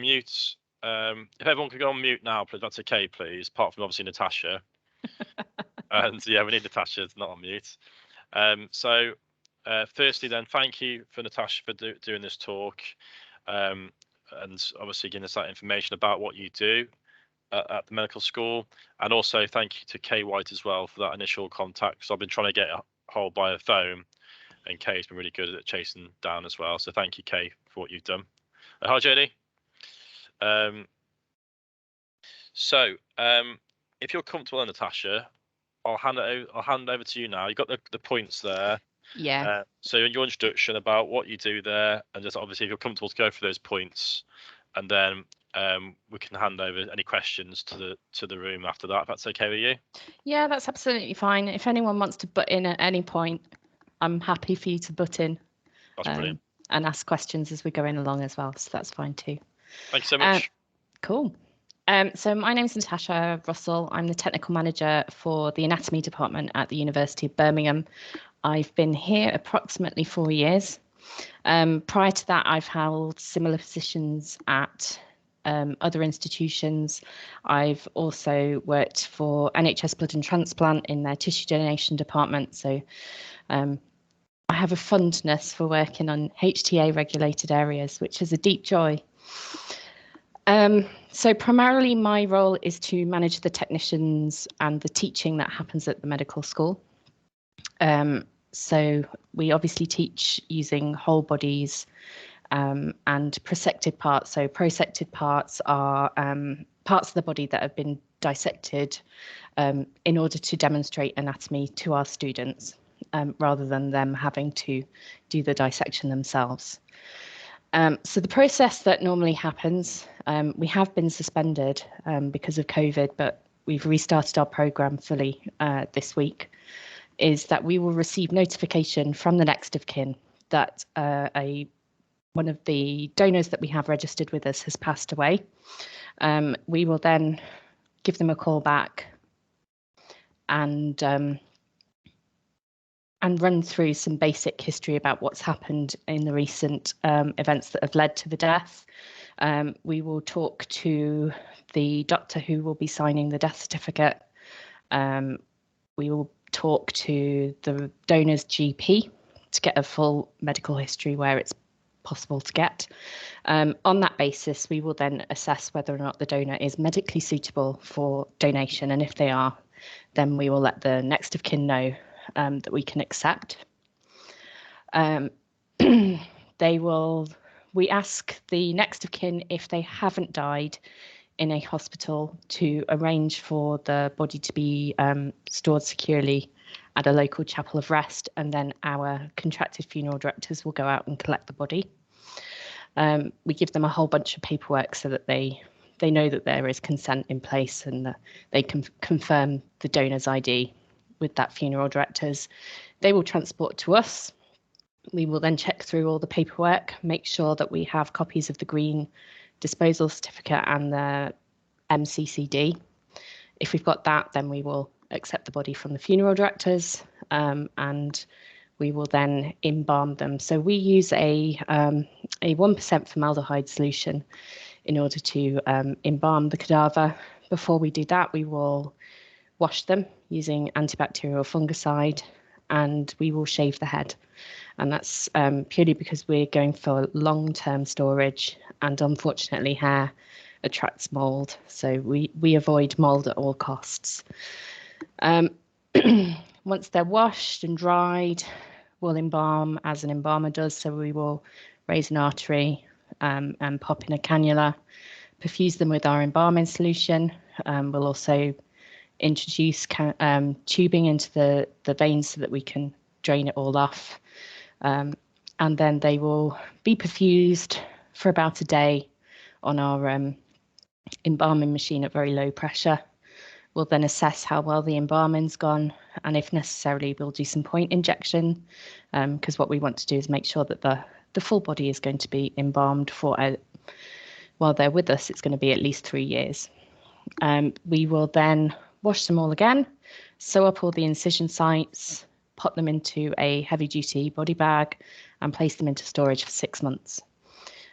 mute. If everyone could go on mute now, please, that's okay, please, apart from obviously Natasha. And yeah, we need Natasha to not on mute. Firstly then, thank you for Natasha for doing this talk, and obviously giving us that information about what you do at the medical school, and also thank you to Kay White as well for that initial contact, because I've been trying to get a hold by a phone, and Kay's been really good at chasing down as well, so thank you, Kay, for what you've done. Hi, Jodie. If you're comfortable, Natasha, I'll hand over to you now. You've got the points there. Yeah. So your introduction about what you do there, and just obviously if you're comfortable to go through those points, and then we can hand over any questions to the room after that, if that's okay with you. Yeah, that's absolutely fine. If anyone wants to butt in at any point, I'm happy for you to butt in. That's brilliant. And ask questions as we're going along as well, so that's fine too. Thank you so much. Cool. So my name is Natasha Russell. I'm the technical manager for the anatomy department at the University of Birmingham. I've been here approximately 4 years. Prior to that, I've held similar positions at other institutions. I've also worked for NHS Blood and Transplant in their tissue donation department. So I have a fondness for working on HTA regulated areas, which is a deep joy. So primarily my role is to manage the technicians and the teaching that happens at the medical school. So we obviously teach using whole bodies and prosected parts. So prosected parts are parts of the body that have been dissected in order to demonstrate anatomy to our students, rather than them having to do the dissection themselves. So the process that normally happens, we have been suspended because of COVID, but we've restarted our programme fully this week, is that we will receive notification from the next of kin that one of the donors that we have registered with us has passed away. We will then give them a call back and run through some basic history about what's happened in the recent events that have led to the death. We will talk to the doctor who will be signing the death certificate. We will talk to the donor's GP to get a full medical history where it's possible to get. On that basis, we will then assess whether or not the donor is medically suitable for donation, and if they are, then we will let the next of kin know that we can accept. We ask the next of kin, if they haven't died in a hospital, to arrange for the body to be stored securely at a local chapel of rest, and then our contracted funeral directors will go out and collect the body. We give them a whole bunch of paperwork so that they know that there is consent in place, and that they can confirm the donor's ID with that funeral directors. They will transport to us. We will then check through all the paperwork, make sure that we have copies of the green disposal certificate and the MCCD. If we've got that, then we will accept the body from the funeral directors, and we will then embalm them. So we use a 1% formaldehyde solution in order to embalm the cadaver. Before we do that, we will wash them using antibacterial fungicide, and we will shave the head. And that's purely because we're going for long-term storage, and unfortunately hair attracts mold, so we avoid mold at all costs. Once they're washed and dried, we'll embalm as an embalmer does. So we will raise an artery and pop in a cannula, perfuse them with our embalming solution. We'll also introduce tubing into the veins so that we can drain it all off. And then they will be perfused for about a day on our embalming machine at very low pressure. We'll then assess how well the embalming's gone, and if necessary, we'll do some point injection, because what we want to do is make sure that the full body is going to be embalmed for, while they're with us, it's going to be at least 3 years. We will then wash them all again, sew up all the incision sites, put them into a heavy-duty body bag, and place them into storage for 6 months.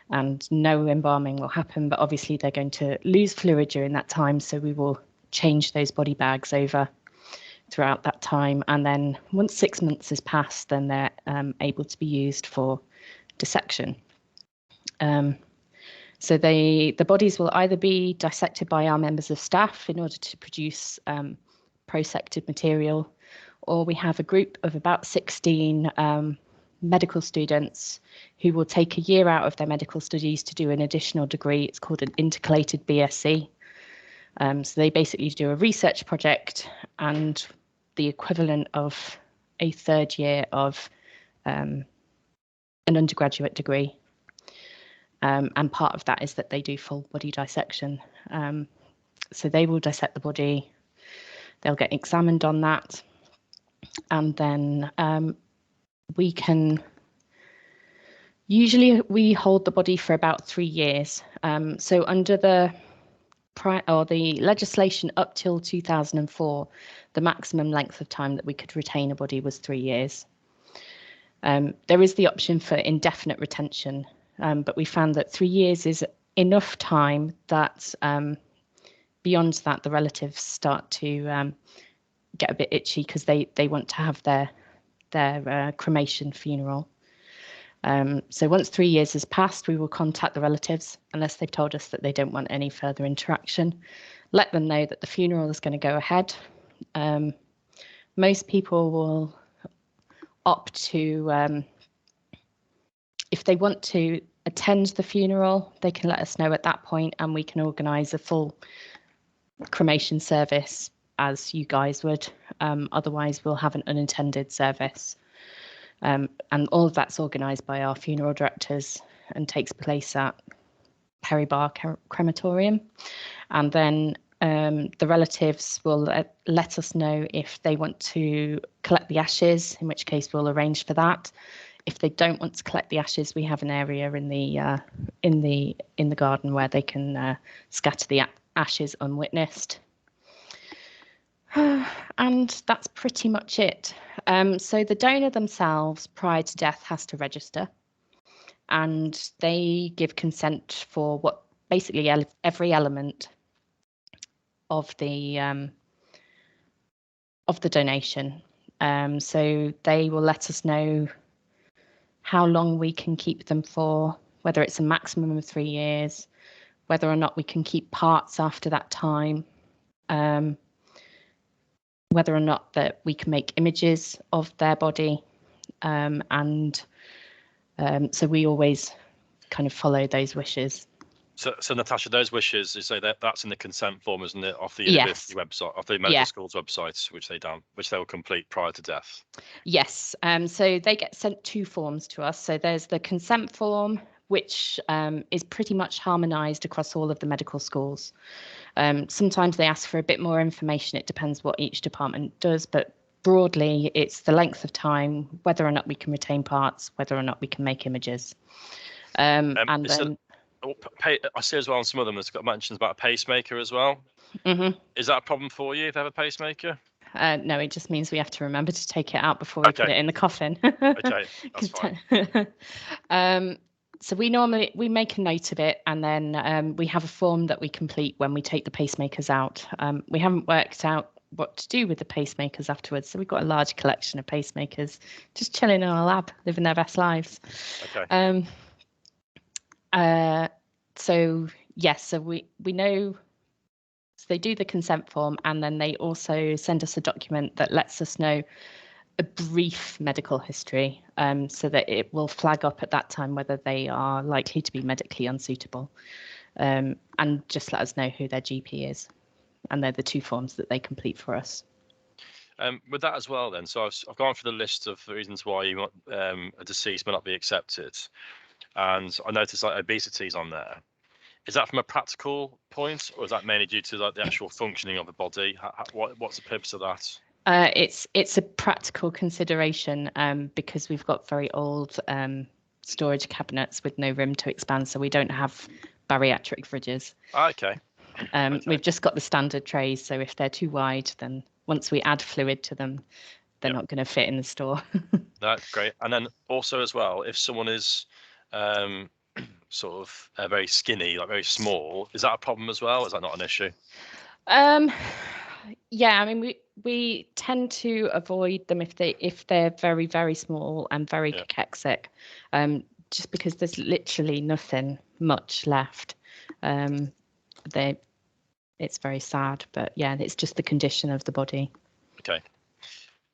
and no embalming will happen, but obviously they're going to lose fluid during that time, so we will change those body bags over throughout that time, and then once 6 months has passed, then they're able to be used for dissection. So the bodies will either be dissected by our members of staff in order to produce prosected material, or we have a group of about 16 medical students who will take a year out of their medical studies to do an additional degree. It's called an Intercalated Bsc. So they basically do a research project and the equivalent of a third year of an undergraduate degree. And part of that is that they do full body dissection. So they will dissect the body, they'll get examined on that, and then usually we hold the body for about 3 years. So under the legislation up till 2004, the maximum length of time that we could retain a body was 3 years. There is the option for indefinite retention, but we found that 3 years is enough time that beyond that, the relatives start to get a bit itchy because they want to have their cremation funeral. So once 3 years has passed, we will contact the relatives unless they've told us that they don't want any further interaction. Let them know that the funeral is going to go ahead. Most people will opt to, if they want to attend the funeral, they can let us know at that point and we can organise a full cremation service as you guys would. Otherwise, we'll have an unattended service. And all of that's organised by our funeral directors and takes place at Perry Bar Crematorium. And then the relatives will let us know if they want to collect the ashes, in which case we'll arrange for that. If they don't want to collect the ashes, we have an area in the garden where they can scatter the ashes unwitnessed. And that's pretty much it. So the donor themselves prior to death has to register, and they give consent for what basically every element of the donation. So they will let us know how long we can keep them for, whether it's a maximum of 3 years, whether or not we can keep parts after that time, whether or not that we can make images of their body, and so we always kind of follow those wishes. So Natasha, those wishes, you say that's in the consent form, isn't it, off the Yes. university website, off the medical school's website, which they will complete prior to death? Yes. So they get sent 2 forms to us. So there's the consent form, which is pretty much harmonised across all of the medical schools. Sometimes they ask for a bit more information. It depends what each department does, but broadly, it's the length of time, whether or not we can retain parts, whether or not we can make images. And then I see as well on some of them there's got mentions about a pacemaker as well. Mm-hmm. Is that a problem for you if you have a pacemaker? No, it just means we have to remember to take it out before we put it in the coffin. Okay, that's fine. So we make a note of it, and then we have a form that we complete when we take the pacemakers out. We haven't worked out what to do with the pacemakers afterwards, so we've got a large collection of pacemakers just chilling in our lab, living their best lives. Okay. So yes, so we know. So they do the consent form, and then they also send us a document that lets us know a brief medical history, so that it will flag up at that time whether they are likely to be medically unsuitable, and just let us know who their GP is. And they're the 2 forms that they complete for us. With that as well, then, so I've gone through the list of the reasons why a deceased may not be accepted, and I noticed like obesity is on there. Is that from a practical point, or is that mainly due to like the actual functioning of the body? What's the purpose of that? It's a practical consideration, because we've got very old storage cabinets with no room to expand, so we don't have bariatric fridges. Okay. We've just got the standard trays, so if they're too wide, then once we add fluid to them, they're not going to fit in the store. That's great. And then also as well, if someone is sort of very skinny, like very small, is that a problem as well? Is that not an issue? Yeah, I mean, we tend to avoid them if they're very, very small and very cachexic, just because there's literally nothing much left. It's very sad, but yeah, it's just the condition of the body. Okay.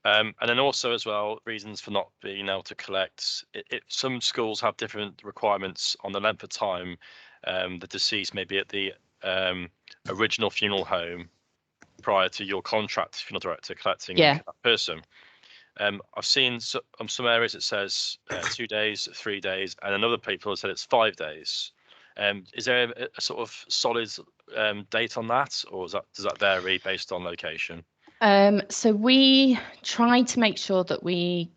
And then also as well, reasons for not being able to collect. Some schools have different requirements on the length of time the deceased may be at the original funeral home prior to your contract funeral director collecting that person. I've seen some areas it says 2 days, 3 days, and in other people have said it's 5 days. Is there a sort of solid date on that, or does that vary based on location? So we try to make sure that we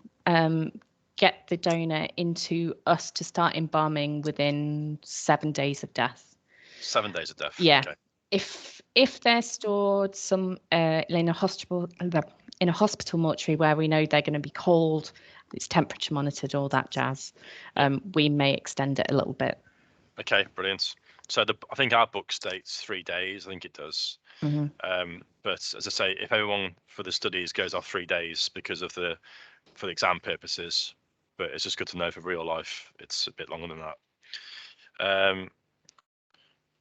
get the donor into us to start embalming within 7 days of death. 7 days of death. Yeah. Okay. If they're stored in a hospital mortuary where we know they're going to be cold, it's temperature monitored, all that jazz, we may extend it a little bit. Okay, brilliant. So I think our book states 3 days. I think it does. Mm-hmm. But as I say, if everyone for the studies goes off 3 days because of for the exam purposes, but it's just good to know for real life, it's a bit longer than that.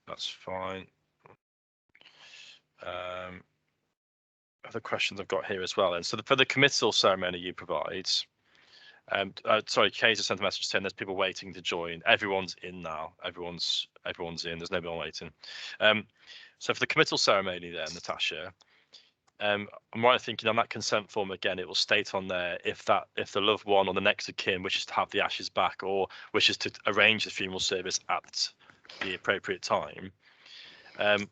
That's fine. Other questions I've got here as well. And so for the committal ceremony you provide, sorry, Kay just sent a message saying there's people waiting to join. Everyone's in now. Everyone's in. There's no one waiting. So for the committal ceremony then, Natasha, I'm right in thinking on that consent form again, it will state on there if the loved one or the next of kin wishes to have the ashes back or wishes to arrange the funeral service at the appropriate time.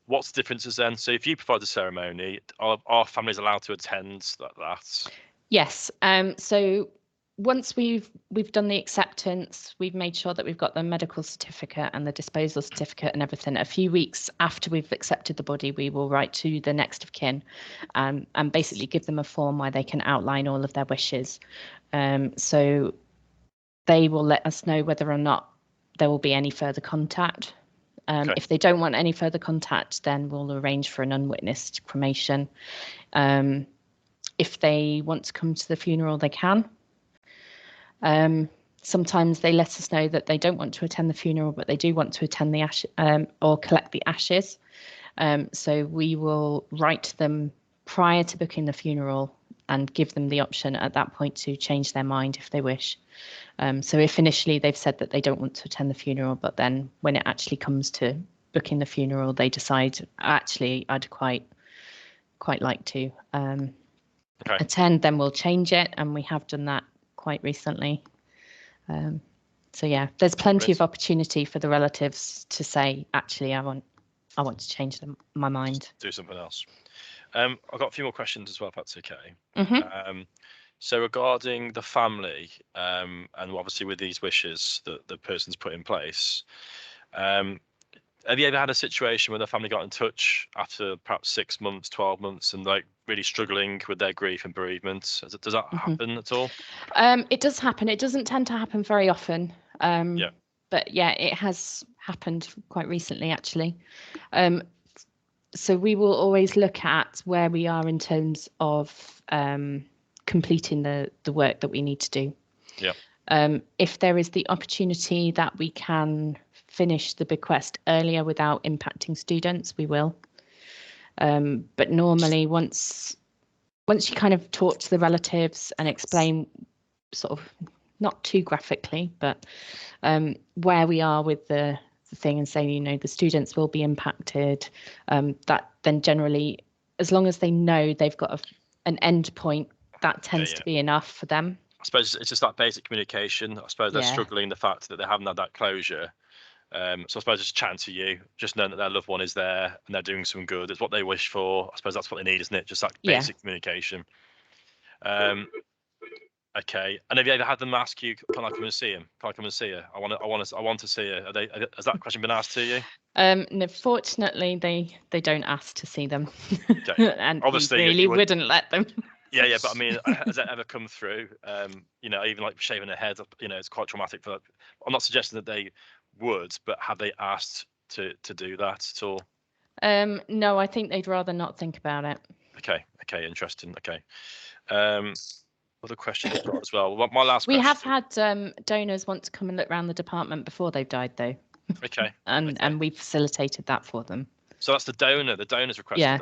What's the differences then? So if you provide the ceremony, are families allowed to attend that? Yes. So once we've done the acceptance, we've made sure that we've got the medical certificate and the disposal certificate and everything. A few weeks after we've accepted the body, we will write to the next of kin and basically give them a form where they can outline all of their wishes. So they will let us know whether or not there will be any further contact. Okay. If they don't want any further contact, then we'll arrange for an unwitnessed cremation. If they want to come to the funeral, they can. Sometimes they let us know that they don't want to attend the funeral, but they do want to attend the or collect the ashes. So we will write to them prior to booking the funeral and give them the option at that point to change their mind if they wish. So if initially they've said that they don't want to attend the funeral, but then when it actually comes to booking the funeral, they decide, actually, I'd quite like to attend, then we'll change it. And we have done that quite recently. So yeah, there's plenty of opportunity for the relatives to say, actually, I want to change my mind. Do something else. I've got a few more questions as well, if that's okay. Mm-hmm. So regarding the family, and obviously with these wishes that the person's put in place, have you ever had a situation where the family got in touch after perhaps 6 months, 12 months, and like really struggling with their grief and bereavement? Does that happen at all? It does happen. It doesn't tend to happen very often. But yeah, it has happened quite recently, actually. So we will always look at where we are in terms of completing the work that we need to do. Yeah. If there is the opportunity that we can finish the bequest earlier without impacting students, we will. But normally, once you kind of talk to the relatives and explain, sort of not too graphically, but where we are with the thing and saying, the students will be impacted, that then generally, as long as they know they've got an end point, that tends to be enough for them. I suppose it's just that basic communication. I suppose they're struggling the fact that they haven't had that closure. So I suppose just chatting to you, just knowing that their loved one is there and they're doing some good. It's what they wish for. I suppose that's what they need, isn't it? Just that basic communication. Okay. And have you ever had them ask you, "Can I come and see him? Can I come and see her? I want to see her." Has that question been asked to you? No, fortunately, they don't ask to see them. Okay. And obviously, we really wouldn't let them. Yeah, but I mean, has it ever come through? Even like shaving their head, it's quite traumatic for. I'm not suggesting that they would, but have they asked to do that at all? No, I think they'd rather not think about it. Okay, interesting. Okay. Other questions I've got as well. My last We question. have had donors want to come and look around the department before they've died, though. Okay. And we've facilitated that for them. So that's the donor's request. Yeah.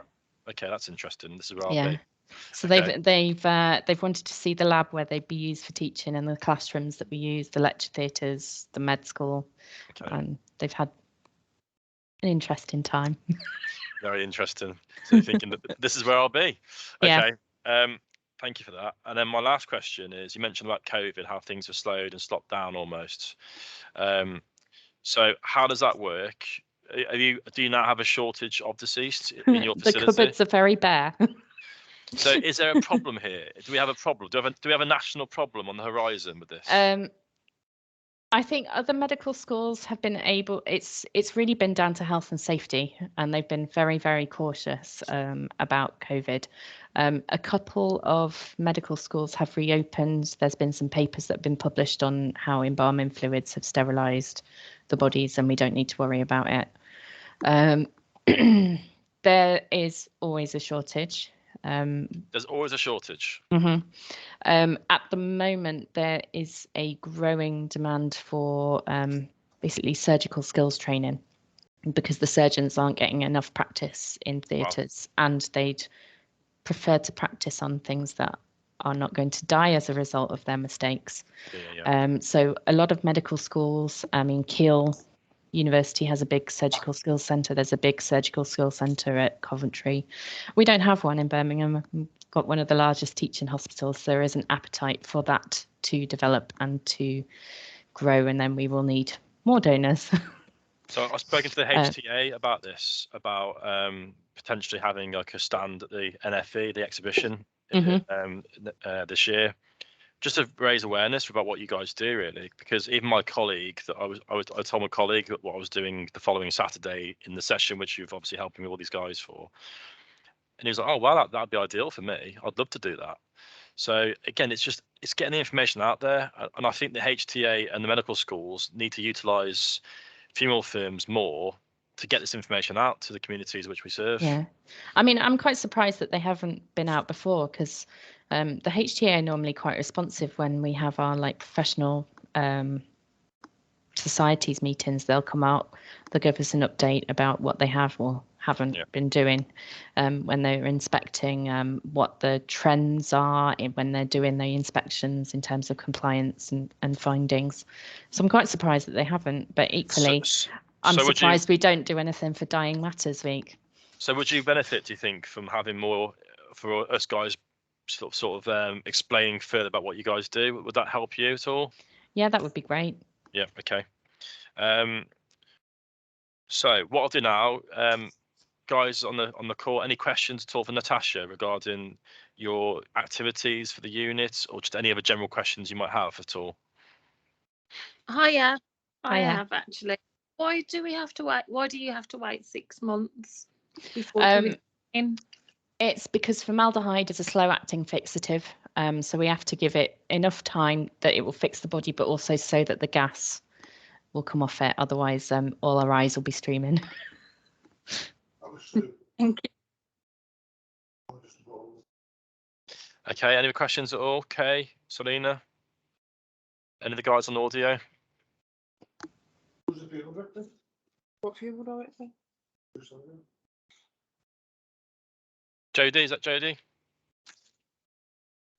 Okay, that's interesting. This is where I'll Yeah. be. So Okay. they've wanted to see the lab where they'd be used for teaching, and the classrooms that we use, the lecture theatres, the med school. Okay. And they've had an interesting time. Very interesting. So you're thinking that this is where I'll be. Okay. Yeah. Thank you for that. And then my last question is, you mentioned about COVID, how things are slowed and stopped down almost. So how does that work? Do you now have a shortage of deceased in your facility? The cupboards are very bare. So is there a problem here? Do we have a problem? Do we have a national problem on the horizon with this? I think other medical schools have been able, it's really been down to health and safety, and they've been very, very cautious about COVID. A couple of medical schools have reopened. There's been some papers that have been published on how embalming fluids have sterilised the bodies, and we don't need to worry about it. There is always a shortage. There's always a shortage. Mm-hmm. At the moment, there is a growing demand for basically surgical skills training, because the surgeons aren't getting enough practice in theatres. Wow. And they'd prefer to practice on things that are not going to die as a result of their mistakes. Yeah. So a lot of medical schools, Keele University has a big surgical skills centre. There's a big surgical skills centre at Coventry. We don't have one in Birmingham. We've got one of the largest teaching hospitals. So there is an appetite for that to develop and to grow, and then we will need more donors. So I've spoken to the HTA about this, about potentially having like a stand at the NFE, the exhibition, this year, just to raise awareness about what you guys do, really. Because even my colleague, I told my colleague what I was doing the following Saturday in the session, which you've obviously helping with all these guys for, and he was like, "Oh, well, that'd be ideal for me. I'd love to do that." So again, it's getting the information out there, and I think the HTA and the medical schools need to utilise funeral firms more to get this information out to the communities which we serve. Yeah, I mean, I'm quite surprised that they haven't been out before, because the HTA are normally quite responsive when we have our professional societies meetings. They'll come out, they'll give us an update about what they have or haven't been doing when they're inspecting, what the trends are when they're doing the inspections in terms of compliance and findings. So I'm quite surprised that they haven't, but equally I'm surprised we don't do anything for Dying Matters Week. So would you benefit, do you think, from having more for us guys sort of explaining further about what you guys do? Would that help you at all? Yeah, that would be great. Yeah, okay. So what I'll do now, guys on the call, any questions at all for Natasha regarding your activities for the unit, or just any other general questions you might have at all? Hiya. I have actually. Why do we have to wait? Why do you have to wait 6 months before doing it? It's because formaldehyde is a slow-acting fixative, so we have to give it enough time that it will fix the body, but also so that the gas will come off it. Otherwise, all our eyes will be streaming. Thank you. Okay, any other questions at all? Okay, Selena? Any of the guys on audio? What funeral director? Jodie, is that Jodie?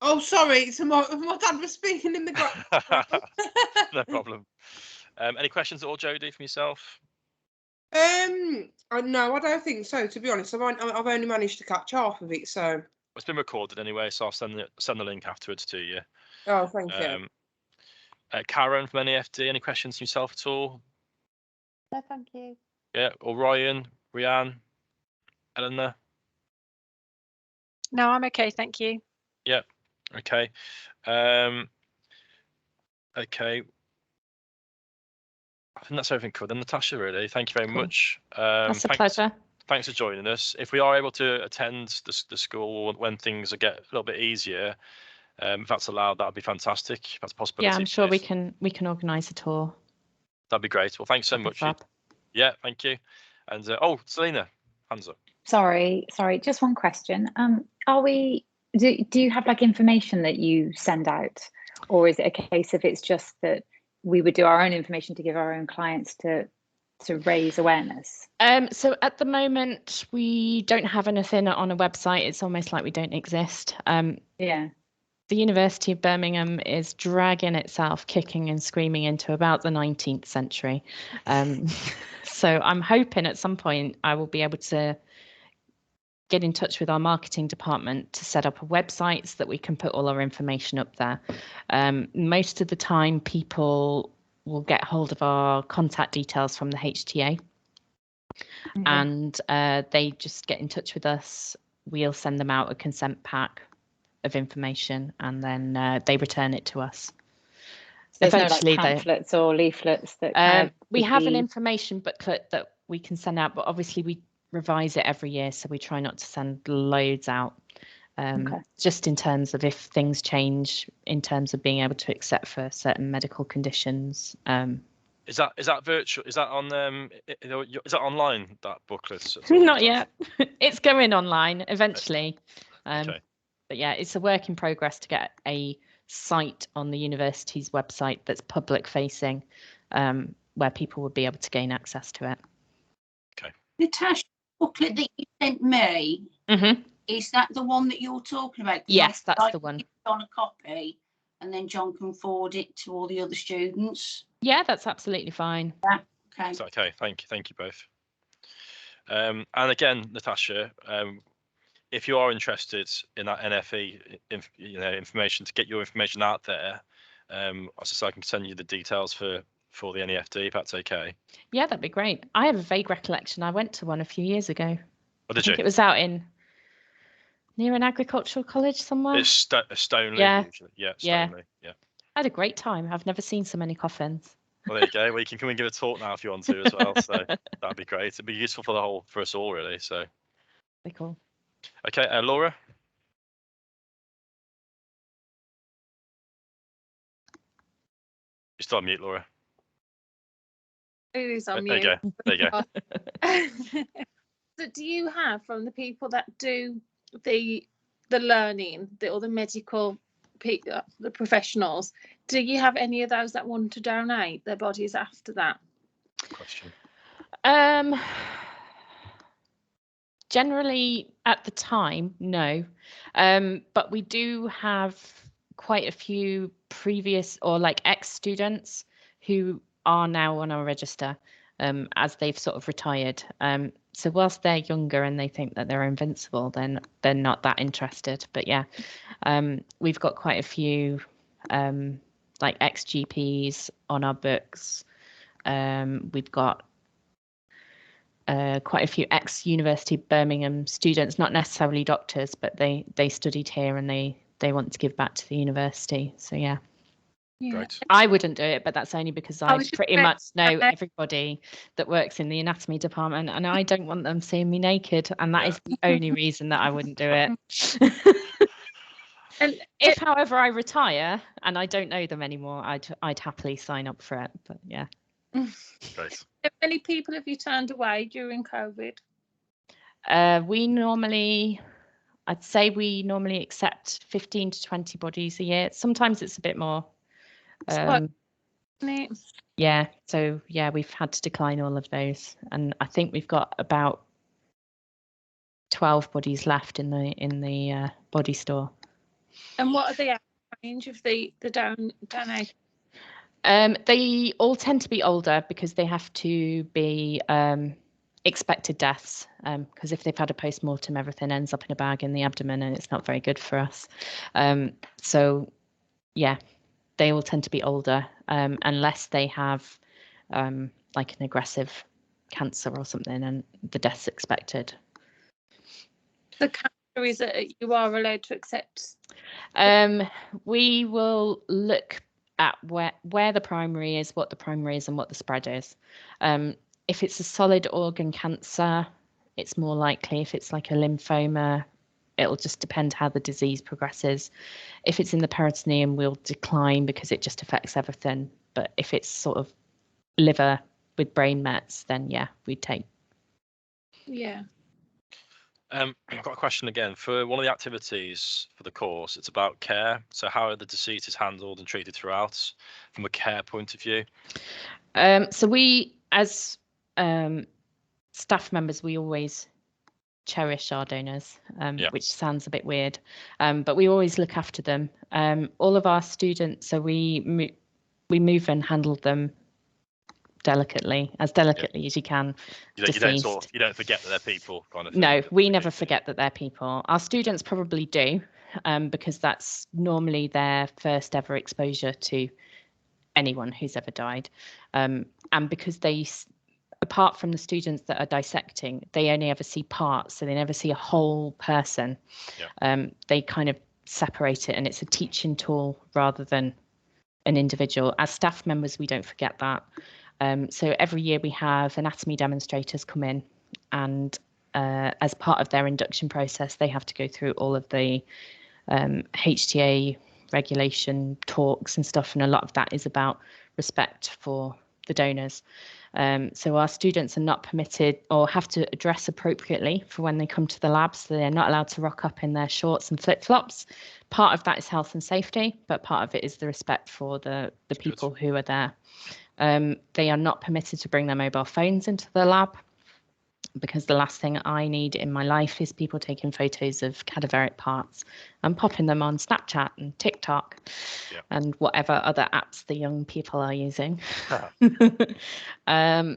Oh, sorry. So my dad was speaking in the background. No problem. Any questions at all, Jodie, from yourself? No, I don't think so. To be honest, I've only managed to catch half of it. So it's been recorded anyway, so I'll send the link afterwards to you. Oh, thank you. Karen from NEFD, any questions from yourself at all? No, thank you. Yeah, or Ryan, Rianne, Eleanor? No, I'm okay, thank you. Yeah, okay. Okay. I think that's everything covered. And Natasha, really, thank you very much. That's a pleasure. Thanks for joining us. If we are able to attend the school when things get a little bit easier, if that's allowed, that would be fantastic. If that's a possibility. Yeah, I'm sure we can organise a tour. That'd be great. Well, thanks so That'd be much. fab. Yeah, thank you. And Selena, hands up. Sorry, just one question. Do you have like information that you send out, or is it a case of it's just that we would do our own information to give our own clients to raise awareness? So at the moment, we don't have anything on a website. It's almost like we don't exist. Yeah. The University of Birmingham is dragging itself kicking and screaming into about the 19th century. So I'm hoping at some point I will be able to get in touch with our marketing department to set up a website so that we can put all our information up there. Most of the time, people will get hold of our contact details from the HTA. Mhm. And they just get in touch with us. We'll send them out a consent pack of information, and then they return it to us. So there's Eventually, no like pamphlets or leaflets that we have an information booklet that we can send out, but obviously we revise it every year, so we try not to send loads out. Just in terms of if things change, in terms of being able to accept for certain medical conditions. Is that virtual? Is that on is that online, that booklet? Not yet. It's going online eventually. Okay. But yeah, it's a work in progress to get a site on the university's website that's public facing, where people would be able to gain access to it. Okay. Natasha, the booklet that you sent me, is that the one that you're talking about? Yes, that's the one. On a copy, and then John can forward it to all the other students. Yeah, that's absolutely fine. Yeah. Okay. It's okay. Thank you both. And again, Natasha, if you are interested in that NFE information, to get your information out there, as I say, I can send you the details for the NEFD, if that's okay. Yeah, that'd be great. I have a vague recollection. I went to one a few years ago. Oh, did I think it was out near an agricultural college somewhere. It's Stoneleigh, Yeah. usually. Yeah, Yeah. Stoneleigh. Yeah. I had a great time. I've never seen so many coffins. Well, there you go. Well, you can come and give a talk now if you want to as well. So that'd be great. It'd be useful for us all, really. So. Very cool. Okay, Laura. You're still on mute, Laura. It is on There mute. you go. There you go. So do you have, from the people that do the learning, or the medical the professionals, do you have any of those that want to donate their bodies after that? Question. Generally, at the time, no. But we do have quite a few previous or like ex-students who are now on our register, as they've sort of retired. So whilst they're younger and they think that they're invincible, then they're not that interested. But yeah, we've got quite a few like ex-GPs on our books. We've got quite a few ex-University of Birmingham students, not necessarily doctors, but they studied here and they want to give back to the university. So yeah. Great. I wouldn't do it, but that's only because I pretty much know everybody that works in the anatomy department, and I don't want them seeing me naked, and that is the only reason that I wouldn't do it. And if, however, I retire and I don't know them anymore, I'd happily sign up for it. But yeah. Great. How many people have you turned away during COVID? I'd say we normally accept 15 to 20 bodies a year. Sometimes it's a bit more. Yeah, so yeah, we've had to decline all of those, and I think we've got about 12 bodies left in the body store. And what are the range of the donation? They all tend to be older because they have to be expected deaths, because if they've had a post-mortem, everything ends up in a bag in the abdomen, and it's not very good for us. So yeah, they all tend to be older, unless they have like an aggressive cancer or something, and the death's expected. The cancer is that you are allowed to accept? We will look at where the primary is, what the primary is, and what the spread is. If it's a solid organ cancer, it's more likely. If it's like a lymphoma, it'll just depend how the disease progresses. If it's in the peritoneum, we'll decline because it just affects everything. But if it's sort of liver with brain mets, then yeah, we'd take. Yeah. I've got a question again. For one of the activities for the course, it's about care. So how are the deceased handled and treated throughout from a care point of view? So we, as staff members, we always cherish our donors, which sounds a bit weird, but we always look after them. All of our students, so we move and handle them delicately as you can. You don't forget that they're people, kind of thing. No, we never forget that they're people. Our students probably do, because that's normally their first ever exposure to anyone who's ever died, and because they, apart from the students that are dissecting, they only ever see parts, so they never see a whole person. They kind of separate it, and it's a teaching tool rather than an individual. As staff members, we don't forget that. So every year we have anatomy demonstrators come in, and as part of their induction process, they have to go through all of the HTA regulation talks and stuff, and a lot of that is about respect for the donors. So our students are not permitted or have to dress appropriately for when they come to the lab, so they're not allowed to rock up in their shorts and flip-flops. Part of that is health and safety, but part of it is the respect for the people who are there. They are not permitted to bring their mobile phones into the lab, because the last thing I need in my life is people taking photos of cadaveric parts and popping them on Snapchat and TikTok and whatever other apps the young people are using. How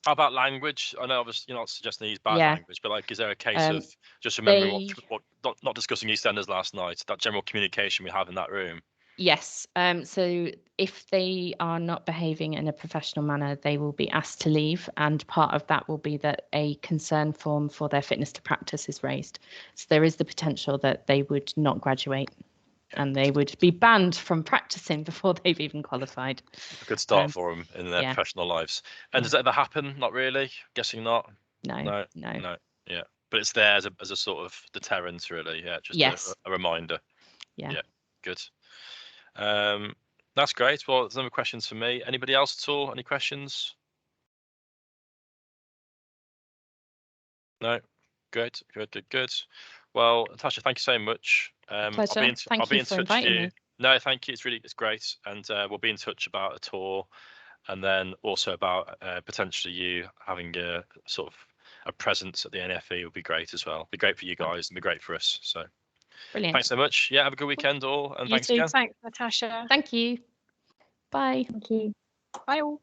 about language? I know obviously you're not suggesting they use bad language, but like, is there a case of just remembering what not discussing EastEnders last night, that general communication we have in that room? Yes. So if they are not behaving in a professional manner, they will be asked to leave, and part of that will be that a concern form for their fitness to practice is raised. So there is the potential that they would not graduate, and they would be banned from practicing before they've even qualified. A good start for them in their professional lives. And does that ever happen? Not really. Guessing not. No. Yeah, but it's there as a sort of deterrent, really. Yeah, just a reminder. Yeah, good. That's great. Well, there's no questions for me. Anybody else at all? Any questions? No. Good. Well, Natasha, thank you so much. Pleasure. Thank you for inviting me. No, thank you. It's great, and we'll be in touch about a tour, and then also about potentially you having a sort of a presence at the NFE would be great as well. It'd be great for you guys and be great for us. So. Brilliant. Thanks so much. Yeah, have a good weekend all, and You thanks too. again. Thanks, Natasha. Thank you. Bye. Thank you. Bye all.